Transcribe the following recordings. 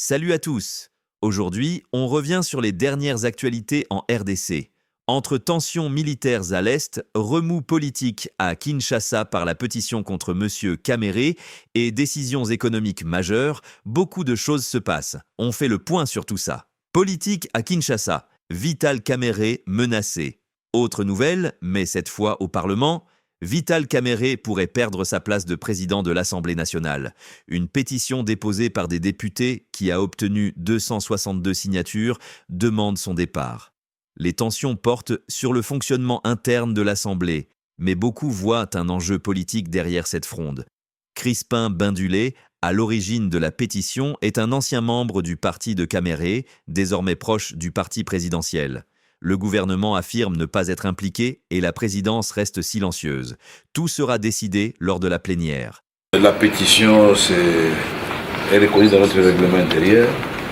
Salut à tous! Aujourd'hui, on revient sur les dernières actualités en RDC. Entre tensions militaires à l'Est, remous politiques à Kinshasa par la pétition contre M. Kamere et décisions économiques majeures, beaucoup de choses se passent. On fait le point sur tout ça. Politique à Kinshasa, Vital Kamere menacé. Autre nouvelle, mais cette fois au Parlement, Vital Kamere pourrait perdre sa place de président de l'Assemblée nationale. Une pétition déposée par des députés qui a obtenu 262 signatures demande son départ. Les tensions portent sur le fonctionnement interne de l'Assemblée, mais beaucoup voient un enjeu politique derrière cette fronde. Crispin Bindulé, à l'origine de la pétition, est un ancien membre du parti de Kamere, désormais proche du parti présidentiel. Le gouvernement affirme ne pas être impliqué et la présidence reste silencieuse. Tout sera décidé lors de la plénière. La pétition est reconnue dans notre règlement intérieur.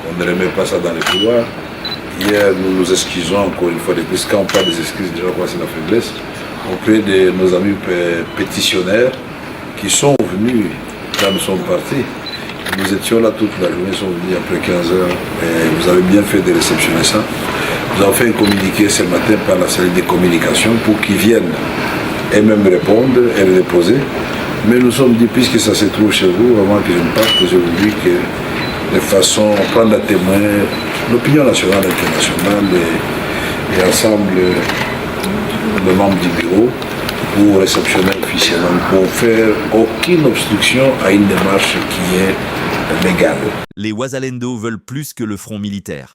On ne remet pas ça dans les couloirs. Hier, nous nous excusons encore une fois de plus. Quand on parle des excuses, déjà quoi, c'est la faiblesse. Auprès de nos amis pétitionnaires qui sont venus quand nous sommes partis. Nous étions là toute la journée, ils sont venus après 15 heures. Et vous avez bien fait de réceptionner ça. Nous avons fait un communiqué ce matin par la salle de communication pour qu'ils viennent et même répondre et les déposer. Mais nous sommes dit, puisque ça se trouve chez vous, avant que je ne parte, je vous dis que de façon à prendre à témoin l'opinion nationale et internationale et ensemble les membres du bureau pour réceptionner officiellement, pour faire aucune obstruction à une démarche qui est légale. Les Wazalendo veulent plus que le front militaire.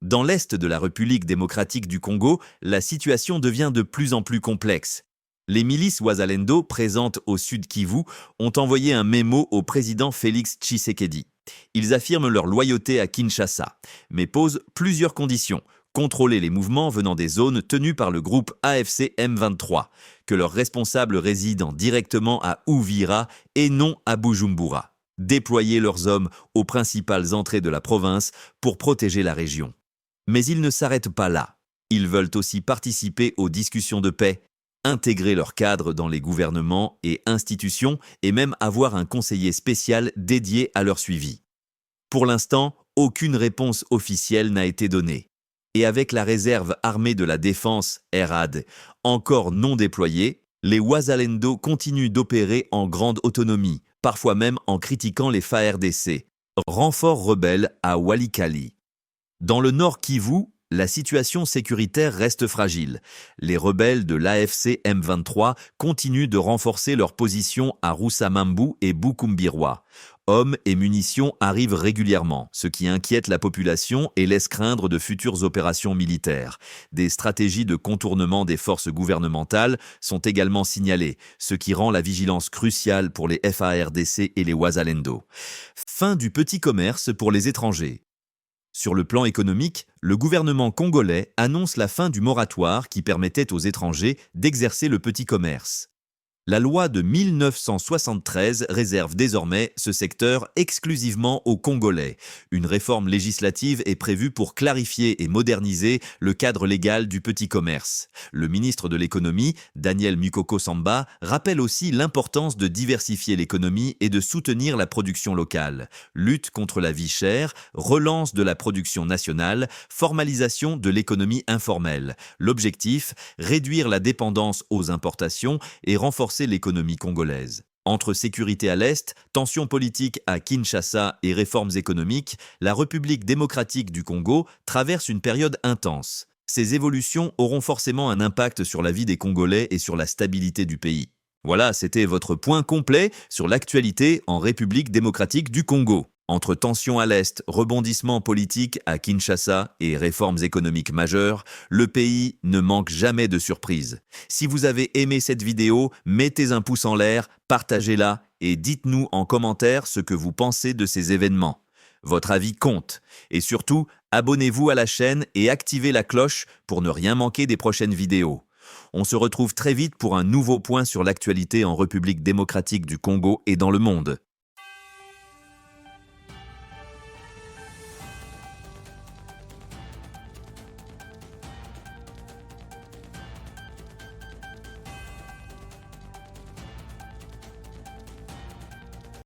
Dans l'est de la République démocratique du Congo, la situation devient de plus en plus complexe. Les milices Wazalendo, présentes au sud Kivu, ont envoyé un mémo au président Félix Tshisekedi. Ils affirment leur loyauté à Kinshasa, mais posent plusieurs conditions. Contrôler les mouvements venant des zones tenues par le groupe AFC M23, que leurs responsables résident directement à Uvira et non à Bujumbura. Déployer leurs hommes aux principales entrées de la province pour protéger la région. Mais ils ne s'arrêtent pas là. Ils veulent aussi participer aux discussions de paix, intégrer leurs cadres dans les gouvernements et institutions et même avoir un conseiller spécial dédié à leur suivi. Pour l'instant, aucune réponse officielle n'a été donnée. Et avec la réserve armée de la défense, RAD, encore non déployée, les Wazalendo continuent d'opérer en grande autonomie, parfois même en critiquant les FARDC. Renfort rebelle à Walikali. Dans le nord Kivu, la situation sécuritaire reste fragile. Les rebelles de l'AFC M23 continuent de renforcer leur position à Roussamambu et Bukumbirwa. Hommes et munitions arrivent régulièrement, ce qui inquiète la population et laisse craindre de futures opérations militaires. Des stratégies de contournement des forces gouvernementales sont également signalées, ce qui rend la vigilance cruciale pour les FARDC et les Wazalendo. Fin du petit commerce pour les étrangers. Sur le plan économique, le gouvernement congolais annonce la fin du moratoire qui permettait aux étrangers d'exercer le petit commerce. La loi de 1973 réserve désormais ce secteur exclusivement aux Congolais. Une réforme législative est prévue pour clarifier et moderniser le cadre légal du petit commerce. Le ministre de l'économie, Daniel Mukoko Samba, rappelle aussi l'importance de diversifier l'économie et de soutenir la production locale. Lutte contre la vie chère, relance de la production nationale, formalisation de l'économie informelle. L'objectif, réduire la dépendance aux importations et renforcer l'économie congolaise. Entre sécurité à l'Est, tensions politiques à Kinshasa et réformes économiques, la République démocratique du Congo traverse une période intense. Ces évolutions auront forcément un impact sur la vie des Congolais et sur la stabilité du pays. Voilà, c'était votre point complet sur l'actualité en République démocratique du Congo. Entre tensions à l'Est, rebondissements politiques à Kinshasa et réformes économiques majeures, le pays ne manque jamais de surprises. Si vous avez aimé cette vidéo, mettez un pouce en l'air, partagez-la et dites-nous en commentaire ce que vous pensez de ces événements. Votre avis compte. Et surtout, abonnez-vous à la chaîne et activez la cloche pour ne rien manquer des prochaines vidéos. On se retrouve très vite pour un nouveau point sur l'actualité en République démocratique du Congo et dans le monde.